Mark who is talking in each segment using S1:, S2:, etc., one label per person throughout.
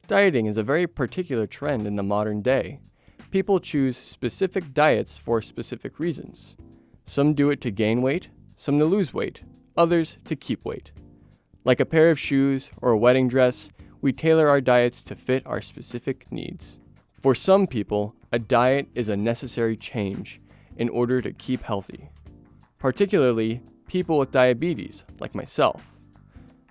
S1: Dieting is a very particular trend in the modern day. People choose specific diets for specific reasons. Some do it to gain weight, some to lose weight, others to keep weight. Like a pair of shoes or a wedding dress, we tailor our diets to fit our specific needs. For some people, a diet is a necessary change in order to keep healthy, particularly people with diabetes, like myself.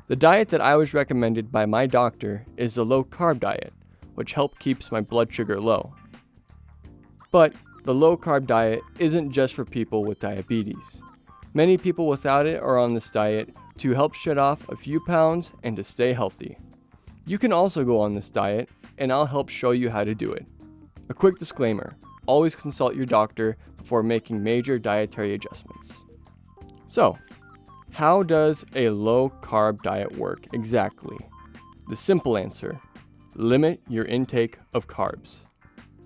S1: The diet that I was recommended by my doctor is the low-carb diet, which helps keeps my blood sugar low. But the low-carb diet isn't just for people with diabetes. Many people without it are on this diet to help shed off a few pounds and to stay healthy. You can also go on this diet, and I'll help show you how to do it. A quick disclaimer, always consult your doctor before making major dietary adjustments. So, how does a low-carb diet work exactly? The simple answer, limit your intake of carbs.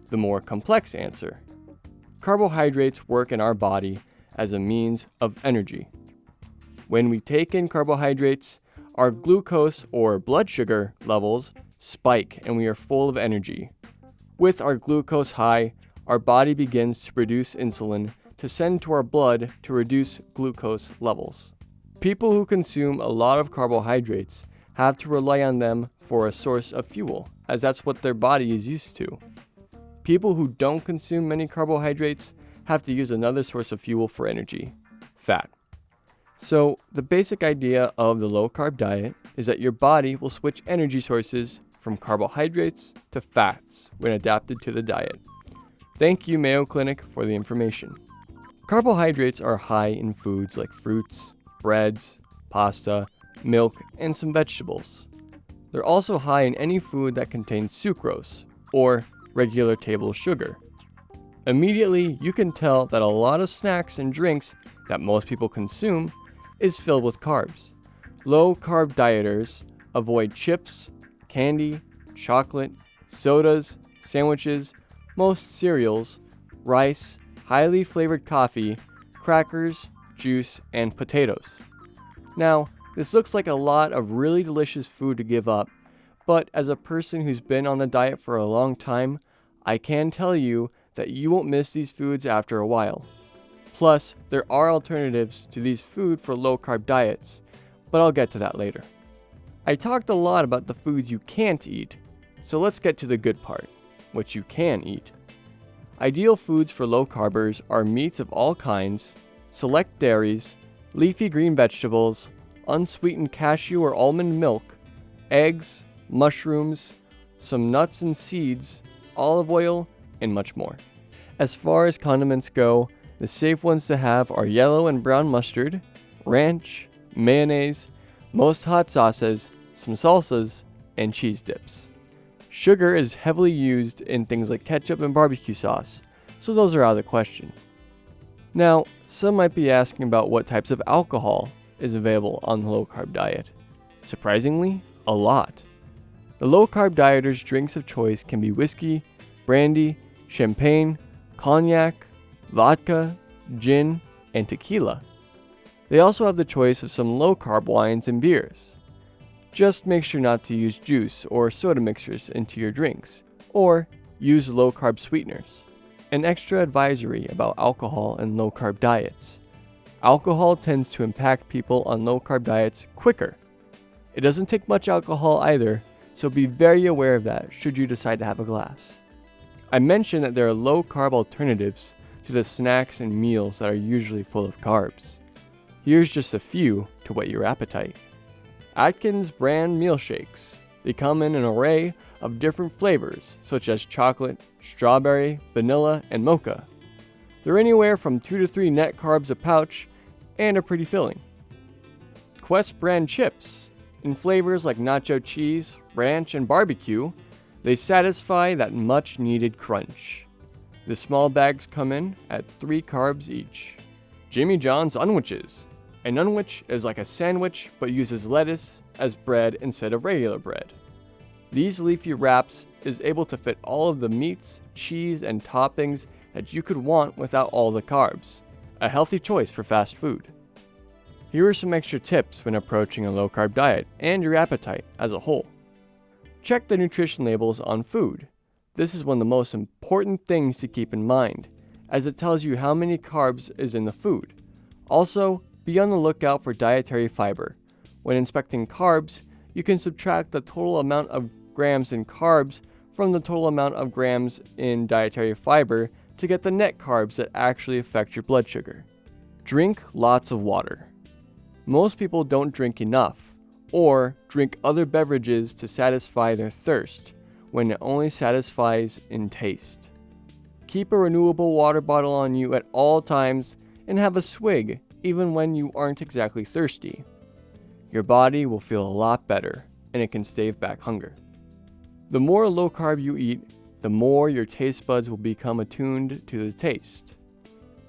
S1: The more complex answer, carbohydrates work in our body as a means of energy. When we take in carbohydrates, our glucose or blood sugar levels spike and we are full of energy. With our glucose high, our body begins to produce insulin to send to our blood to reduce glucose levels. People who consume a lot of carbohydrates have to rely on them for a source of fuel, as that's what their body is used to. People who don't consume many carbohydrates have to use another source of fuel for energy, fat. So, the basic idea of the low-carb diet is that your body will switch energy sources from carbohydrates to fats when adapted to the diet. Thank you, Mayo Clinic, for the information. Carbohydrates are high in foods like fruits, breads, pasta, milk, and some vegetables. They're also high in any food that contains sucrose, or regular table sugar. Immediately, you can tell that a lot of snacks and drinks that most people consume is filled with carbs. Low-carb dieters avoid chips, candy, chocolate, sodas, sandwiches, most cereals, rice, highly flavored coffee, crackers, juice, and potatoes. Now, this looks like a lot of really delicious food to give up, but as a person who's been on the diet for a long time, I can tell you that you won't miss these foods after a while. Plus, there are alternatives to these foods for low-carb diets, but I'll get to that later. I talked a lot about the foods you can't eat, so let's get to the good part, what you can eat. Ideal foods for low-carbers are meats of all kinds, select dairies, leafy green vegetables, unsweetened cashew or almond milk, eggs, mushrooms, some nuts and seeds, olive oil, and much more. As far as condiments go, the safe ones to have are yellow and brown mustard, ranch, mayonnaise, most hot sauces, some salsas, and cheese dips. Sugar is heavily used in things like ketchup and barbecue sauce, so those are out of the question. Now, some might be asking about what types of alcohol is available on the low-carb diet. Surprisingly, a lot. The low-carb dieters' drinks of choice can be whiskey, brandy, champagne, cognac, vodka, gin, and tequila. They also have the choice of some low-carb wines and beers. Just make sure not to use juice or soda mixers into your drinks, or use low-carb sweeteners. An extra advisory about alcohol and low-carb diets. Alcohol tends to impact people on low-carb diets quicker. It doesn't take much alcohol either, so be very aware of that should you decide to have a glass. I mentioned that there are low-carb alternatives to the snacks and meals that are usually full of carbs. Here's just a few to whet your appetite. Atkins brand meal shakes. They come in an array of different flavors, such as chocolate, strawberry, vanilla, and mocha. They're anywhere from 2 to 3 net carbs a pouch and are pretty filling. Quest brand chips. In flavors like nacho cheese, ranch, and barbecue, they satisfy that much needed crunch. The small bags come in at 3 carbs each. Jimmy John's Unwiches. An unwich is like a sandwich but uses lettuce as bread instead of regular bread. These leafy wraps is able to fit all of the meats, cheese, and toppings that you could want without all the carbs. A healthy choice for fast food. Here are some extra tips when approaching a low-carb diet and your appetite as a whole. Check the nutrition labels on food. This is one of the most important things to keep in mind, as it tells you how many carbs is in the food. Also, be on the lookout for dietary fiber. When inspecting carbs, you can subtract the total amount of grams in carbs from the total amount of grams in dietary fiber to get the net carbs that actually affect your blood sugar. Drink lots of water. Most people don't drink enough, or drink other beverages to satisfy their thirst, when it only satisfies in taste. Keep a renewable water bottle on you at all times and have a swig even when you aren't exactly thirsty. Your body will feel a lot better, and it can stave back hunger. The more low carb you eat, the more your taste buds will become attuned to the taste.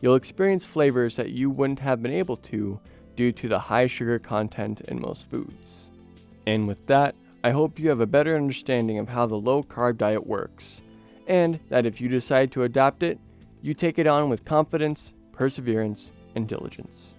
S1: You'll experience flavors that you wouldn't have been able to due to the high sugar content in most foods. And with that, I hope you have a better understanding of how the low carb diet works, and that if you decide to adopt it, you take it on with confidence, perseverance, and diligence.